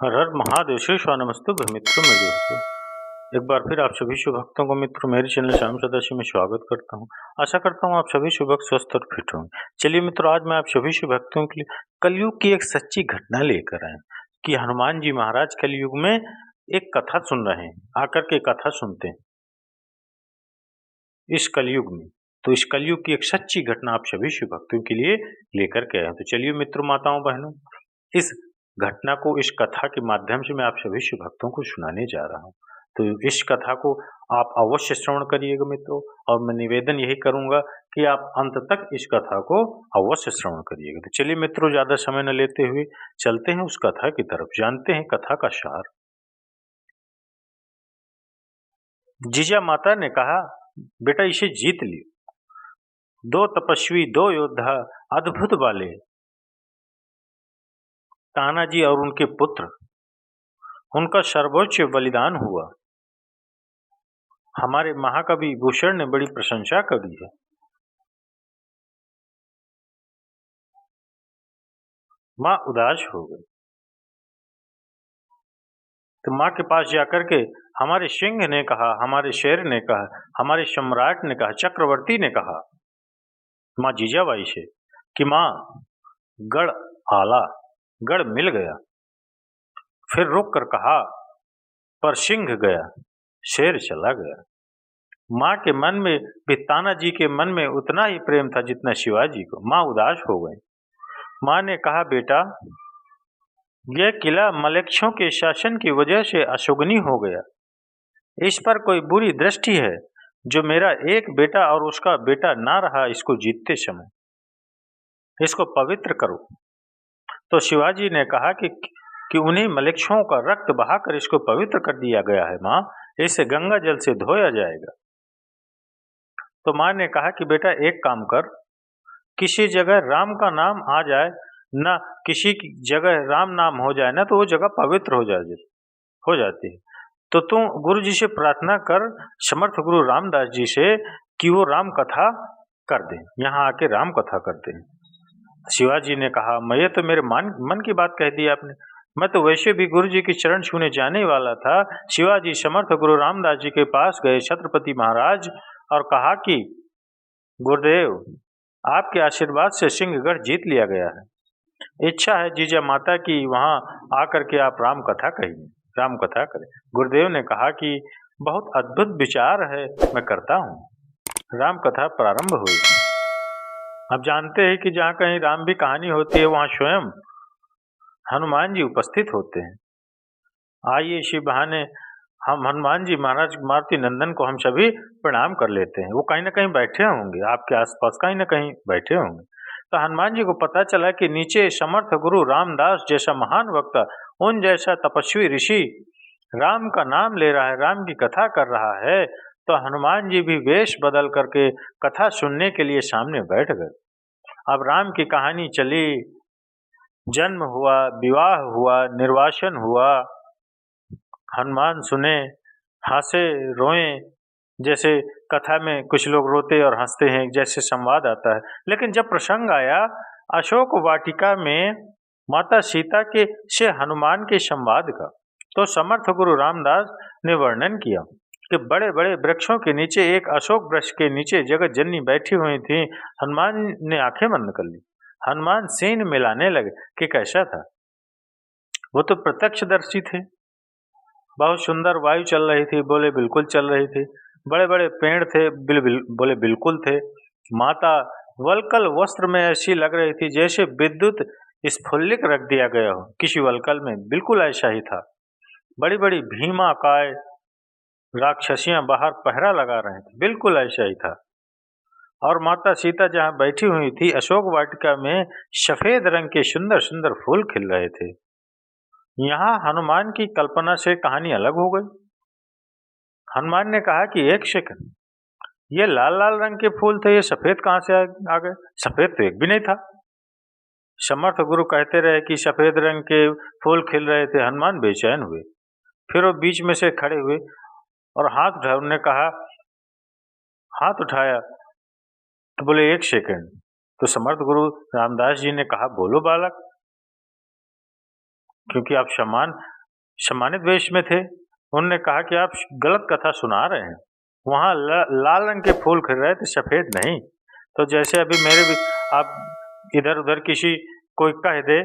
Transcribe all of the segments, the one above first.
हर हर महादेव श्री स्वानमस्तु मित्रों में दोस्तों एक बार फिर आप सभी शिव भक्तों को मित्रों मेरे चैनल श्याम सदाशिव में स्वागत करता हूं। आशा करता हूं आप सभी शिव भक्त स्वस्थ और फिट होंगे। चलिए मित्रों, आज मैं आप सभी शिव भक्तों के लिए कलयुग की एक सच्ची घटना लेकर आए कि हनुमान जी महाराज कलयुग में एक कथा सुन रहे हैं। आकर के कथा सुनते हैं इस कलयुग में। तो इस कलयुग की एक सच्ची घटना आप सभी शिव भक्तों के लिए लेकर के आए हैं। तो चलिए मित्रों, माताओं, बहनों, इस घटना को, इस कथा के माध्यम से मैं आप सभी शिव भक्तों को सुनाने जा रहा हूँ। तो इस कथा को आप अवश्य श्रवण करिएगा मित्रों, और मैं निवेदन यही करूंगा कि आप अंत तक इस कथा को अवश्य श्रवण करिएगा। तो चलिए मित्रों, ज्यादा समय न लेते हुए चलते हैं उस कथा की तरफ, जानते हैं कथा का सार। जीजा माता ने कहा, बेटा इसे जीत लियो। दो तपस्वी, दो योद्धा, अद्भुत वाले तानाजी और उनके पुत्र, उनका सर्वोच्च बलिदान हुआ। हमारे महाकवि भूषण ने बड़ी प्रशंसा करी है। माँ उदास हो गई। तो माँ के पास जाकर के हमारे सिंह ने कहा, हमारे शेर ने कहा, हमारे सम्राट ने कहा, चक्रवर्ती ने कहा माँ जीजाबाई से कि माँ, गढ़ आला, गढ़ मिल गया। फिर रुक कर कहा, पर सिंह गया, शेर चला गया। माँ के मन में भी तानाजी के मन में उतना ही प्रेम था जितना शिवाजी को। माँ उदास हो गई। माँ ने कहा, बेटा यह किला मलेच्छों के शासन की वजह से अशोभनीय हो गया। इस पर कोई बुरी दृष्टि है जो मेरा एक बेटा और उसका बेटा ना रहा इसको जीतते समय। इसको पवित्र करो। तो शिवाजी ने कहा कि उन्हीं मलेच्छों का रक्त बहाकर इसको पवित्र कर दिया गया है माँ, इसे गंगा जल से धोया जाएगा। तो माँ ने कहा कि बेटा एक काम कर, किसी जगह राम का नाम आ जाए ना, किसी की जगह राम नाम हो जाए ना, तो वो जगह पवित्र हो जाती है। तो तुम गुरु जी से प्रार्थना कर, समर्थ गुरु रामदास जी से, कि वो राम कथा कर दें, यहाँ आके राम कथा करते हैं। शिवाजी ने कहा, मैं ये तो मेरे मन की बात कह दी आपने। मैं तो वैसे भी गुरु जी की चरण छूने जाने वाला था। शिवाजी समर्थ गुरु रामदास जी के पास गए, छत्रपति महाराज, और कहा कि गुरुदेव, आपके आशीर्वाद से सिंहगढ़ जीत लिया गया है। इच्छा है जीजा माता की वहां आकर के आप राम कथा कहिए, राम कथा करें। गुरुदेव ने कहा कि बहुत अद्भुत विचार है, मैं करता हूँ। राम कथा प्रारंभ हुई। अब जानते हैं कि जहाँ कहीं राम की कहानी होती है वहां स्वयं हनुमान जी उपस्थित होते हैं। आइए इसी बहाने हम हनुमान जी महाराज मारुति नंदन को हम सभी प्रणाम कर लेते हैं। वो कहीं ना कहीं बैठे होंगे, आपके आसपास कहीं ना कहीं बैठे होंगे। तो हनुमान जी को पता चला कि नीचे समर्थ गुरु रामदास जैसा महान वक्ता, उन जैसा तपस्वी ऋषि राम का नाम ले रहा है, राम की कथा कर रहा है। तो हनुमान जी भी वेश बदल करके कथा सुनने के लिए सामने बैठ गए। अब राम की कहानी चली। जन्म हुआ, विवाह हुआ, निर्वासन हुआ। हनुमान सुने, हंसे, रोए। जैसे कथा में कुछ लोग रोते और हंसते हैं, जैसे संवाद आता है। लेकिन जब प्रसंग आया अशोक वाटिका में माता सीता के से हनुमान के संवाद का, तो समर्थ गुरु रामदास ने वर्णन किया कि बड़े बड़े वृक्षों के नीचे, एक अशोक वृक्ष के नीचे जगत जननी बैठी हुई थी। हनुमान ने आंखें बंद कर ली। हनुमान सीन मिलाने लगे कि कैसा था। वो तो प्रत्यक्षदर्शी थे। बहुत सुंदर वायु चल रही थी, बोले बिल्कुल चल रही थी। बड़े बड़े पेड़ थे, बोले बिल्कुल थे। माता वलकल वस्त्र में ऐसी लग रही थी जैसे विद्युत स्फुल्लिक रख दिया गया हो किसी वलकल में, बिल्कुल ऐसा ही था। बड़ी बड़ी भीमा काय राक्षसियां बाहर पहरा लगा रहे थे, बिल्कुल ऐसा ही था। और माता सीता जहाँ बैठी हुई थी अशोक वाटिका में, सफेद रंग के सुंदर सुंदर फूल खिल रहे थे। यहाँ हनुमान की कल्पना से कहानी अलग हो गई। हनुमान ने कहा कि एक सेकंड, ये लाल लाल रंग के फूल थे, ये सफेद कहाँ से आ गए? सफेद तो एक भी नहीं था। समर्थ गुरु कहते रहे कि सफेद रंग के फूल खिल रहे थे। हनुमान बेचैन हुए। फिर वो बीच में से खड़े हुए और हाथ उठाया। उन्होंने कहा, हाथ उठाया तो बोले एक सेकंड। तो समर्थ गुरु रामदास जी ने कहा, बोलो बालक, क्योंकि आप सम्मानित वेश में थे। उन्होंने कहा कि आप गलत कथा सुना रहे हैं। वहाँ लाल रंग के फूल खिल रहे थे, सफ़ेद नहीं। तो जैसे अभी मेरे भी आप इधर उधर किसी कोई कह दे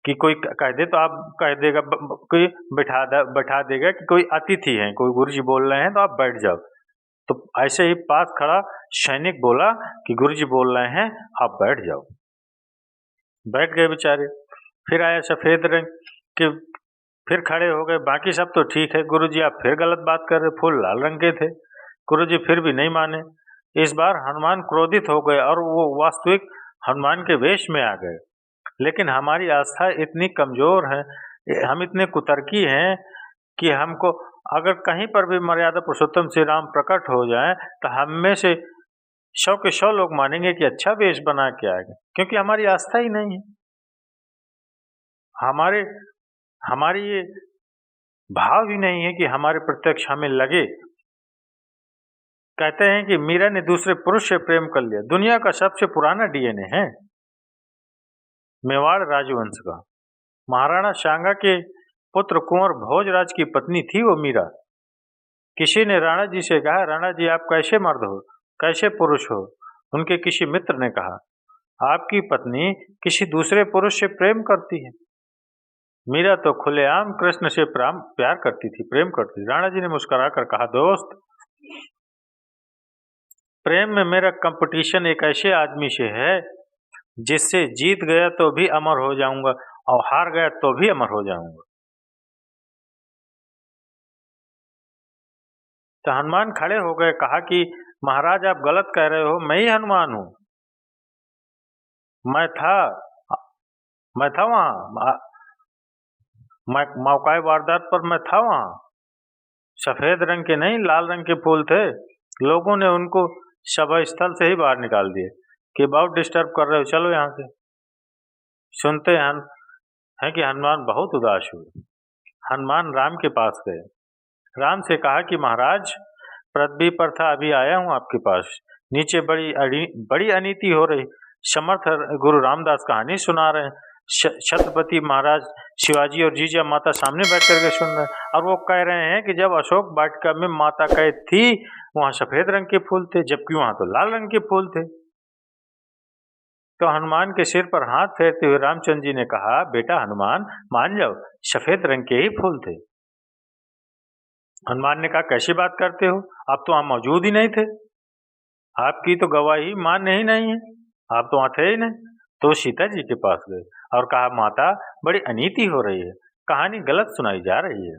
कि कोई कह दे तो आप कह देगा कोई बैठा देगा कि कोई अतिथि हैं, कोई गुरुजी बोल रहे हैं तो आप बैठ जाओ। तो ऐसे ही पास खड़ा सैनिक बोला कि गुरुजी बोल रहे हैं, आप बैठ जाओ। बैठ गए बेचारे। फिर आया सफ़ेद रंग के, फिर खड़े हो गए। बाकी सब तो ठीक है, गुरुजी आप फिर गलत बात कर रहे, फूल लाल रंग के थे। गुरुजी फिर भी नहीं माने। इस बार हनुमान क्रोधित हो गए और वो वास्तविक हनुमान के वेश में आ गए। लेकिन हमारी आस्था इतनी कमजोर है, हम इतने कुतर्की हैं कि हमको अगर कहीं पर भी मर्यादा पुरुषोत्तम श्री राम प्रकट हो जाए तो हम में से 100 के 100 लोग मानेंगे कि अच्छा वेश बना के आ गए, क्योंकि हमारी आस्था ही नहीं है। हमारी ये भाव ही नहीं है कि हमारे प्रत्यक्ष हमें लगे। कहते हैं कि मीरा ने दूसरे पुरुष से प्रेम कर लिया। दुनिया का सबसे पुराना डीएनए है मेवाड़ राजवंश का। महाराणा सांगा के पुत्र कुंवर भोजराज की पत्नी थी वो मीरा। किसी ने राणा जी से कहा, राणा जी आप कैसे मर्द हो, कैसे पुरुष हो? उनके किसी मित्र ने कहा, आपकी पत्नी किसी दूसरे पुरुष से प्रेम करती है। मीरा तो खुलेआम कृष्ण से प्यार करती थी, प्रेम करती थी। राणा जी ने मुस्कुराकर कहा, दोस्त, प्रेम में मेरा कंपटीशन एक ऐसे आदमी से है जिससे जीत गया तो भी अमर हो जाऊंगा और हार गया तो भी अमर हो जाऊंगा। तो हनुमान खड़े हो गए, कहा कि महाराज आप गलत कह रहे हो, मैं ही हनुमान हूं। मैं था वहां, मैं मौका वारदात पर मैं था वहां। सफेद रंग के नहीं, लाल रंग के फूल थे। लोगों ने उनको सभा स्थल से ही बाहर निकाल दिए कि बहुत डिस्टर्ब कर रहे हो, चलो यहाँ से। सुनते हैं कि हनुमान बहुत उदास हुए। हनुमान राम के पास गए। राम से कहा कि महाराज, पृथ्वी पर था, अभी आया हूँ आपके पास। नीचे बड़ी अनीति हो रही। समर्थ गुरु रामदास कहानी सुना रहे हैं। छत्रपति महाराज शिवाजी और जीजा माता सामने बैठ करके सुन रहे हैं और वो कह रहे हैं कि जब अशोक वाटिका में माता कैद थी वहां सफेद रंग के फूल थे, जबकि वहां तो लाल रंग के फूल थे। तो हनुमान के सिर पर हाथ फेरते हुए रामचंद्र जी ने कहा, बेटा हनुमान, मान जाओ, सफेद रंग के ही फूल थे। हनुमान ने कहा, कैसी बात करते हो, आप तो वहां मौजूद ही नहीं थे, आपकी तो गवाही मान्य ही नहीं है, आप तो वहां थे ही नहीं। तो सीता जी के पास गए और कहा, माता बड़ी अनीति हो रही है, कहानी गलत सुनाई जा रही है।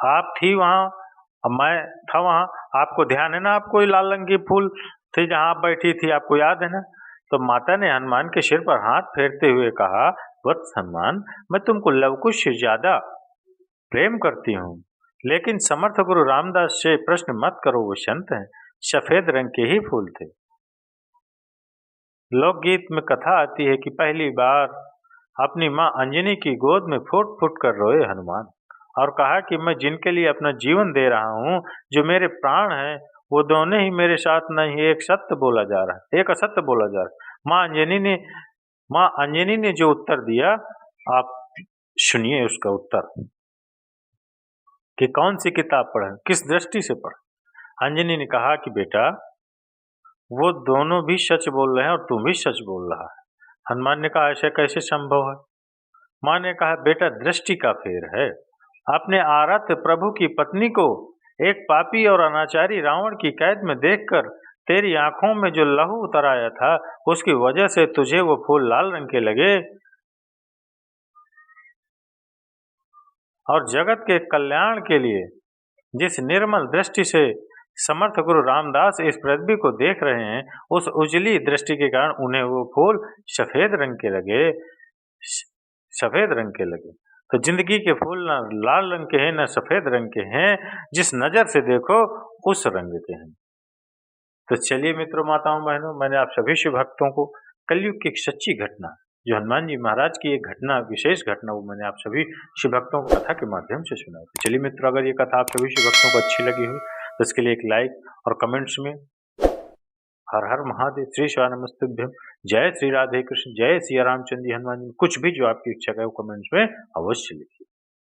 आप थी वहां, मैं था वहां, आपको ध्यान है ना, आपको लाल रंग के फूल थे जहां आप बैठी थी, आपको याद है ना? तो माता ने हनुमान के सिर पर हाथ फेरते हुए कहा, वत्स हनुमान, मैं तुमको लवकुश से ज्यादा प्रेम करती हूँ, लेकिन समर्थ गुरु रामदास से प्रश्न मत करो, वो संत हैं, सफेद रंग के ही फूल थे। लोकगीत में कथा आती है कि पहली बार अपनी माँ अंजनी की गोद में फुट फुट कर रोए हनुमान और कहा कि मैं जिनके लिए अपना जीवन दे रहा हूँ, जो मेरे प्राण हैं, वो दोनों ही मेरे साथ नहीं, एक सत्य बोला जा रहा है, एक असत्य बोला जा रहा है। माँ अंजनी ने जो उत्तर दिया, आप सुनिए उसका उत्तर कि कौन सी किताब पढ़े, किस दृष्टि से पढ़े। अंजनी ने कहा कि बेटा, वो दोनों भी सच बोल रहे हैं और तू भी सच बोल रहा है। हनुमान ने कहा, ऐसा कैसे संभव है? माँ ने कहा, बेटा दृष्टि का फेर है। अपने आराध्य प्रभु की पत्नी को एक पापी और अनाचारी रावण की कैद में देखकर तेरी आंखों में जो लहू उतर आया था, उसकी वजह से तुझे वो फूल लाल रंग के लगे और जगत के कल्याण के लिए जिस निर्मल दृष्टि से समर्थ गुरु रामदास इस पृथ्वी को देख रहे हैं, उस उजली दृष्टि के कारण उन्हें वो फूल सफेद रंग के लगे, सफेद रंग के लगे। तो जिंदगी के फूल ना लाल रंग के हैं ना सफेद रंग के हैं, जिस नजर से देखो उस रंग के हैं। तो चलिए मित्रों, माताओं, बहनों, मैंने आप सभी शिव भक्तों को कलयुग की एक सच्ची घटना, जो हनुमान जी महाराज की एक घटना, विशेष घटना, वो मैंने आप सभी शिव भक्तों को कथा के माध्यम से सुनाई। तो चलिए मित्रों, अगर ये कथा आप सभी शिव भक्तों को अच्छी लगी हो तो इसके लिए एक लाइक और कमेंट्स में हर हर महादेव, श्री शिवानमस्तुभ्यम, जय श्री राधे कृष्ण, जय सिया रामचंद्र जी हनुमान जी, कुछ भी जो आपकी इच्छा का वो कमेंट्स में अवश्य लिखिए।